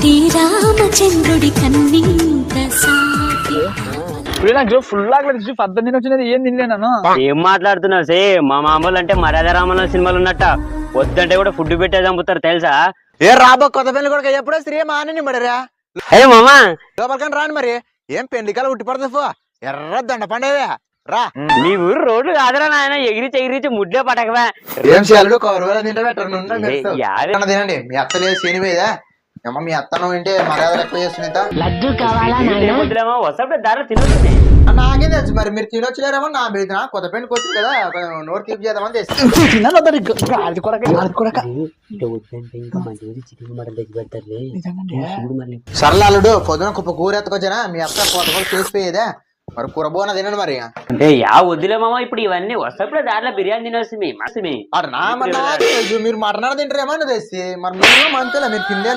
శ్రీరామచంద్రుడి కన్నీట సాటి ఇప్పుడు నాకు ఫుల్ ఆకలి పద్దెనిమిది నేను వచ్చినది ఏం తినలేను. ఏం మాట్లాడుతున్నావు సే? మా మామూలు అంటే మర్యాద రామన్న సినిమాలు ఉన్నట్ట వద్దంటే కూడా ఫుడ్ పెట్టే చంపుతారు తెలుసా? ఏ రాబో కొత్త పెళ్లి కూడా ఎప్పుడో స్త్రీ మానని మడరా అయ్యో మామా లోపలికని రాని మరి ఏం పెళ్లికాల ఉట్టి పడుతుంది పో ఎర్ర దండ పండేవే రా. మీ ఊరు రోడ్లు కాదురా నాయన, ఎగిరిచి ముడ్లే పటకవా. ఏం చేయాలి కౌరవేల తినండి. మీ అత్త లేదు శనివేదా ఏమో మీ అత్తను వింటే మర్యాద ఎక్కువ చేస్తున్నా వసప్పుడు దారిలో తినొచ్చు. నాకేం తెలుసు మరి మీరు తినొచ్చులేరేమో నా మీద కొత్త పెళ్లికి వచ్చింది కదా నోరు తీపి చేద్దామని తెచ్చి సరళాలుడు పొద్దున కుప్ప కూర ఎత్తుకొచ్చానా మీ అత్త కొత్త కూడా చేసిపోయేదా మరి కూర బోన తినండి మరి అంటే యా వద్దులే మామ, ఇప్పుడు ఇవన్నీ వస్తప్పుడే దారిలో బిర్యానీ తినొస్తుంది మస్తు. మీరు మటన్ తింటారేమో తెచ్చి మరి మీరు మంతులే మీరు తిండే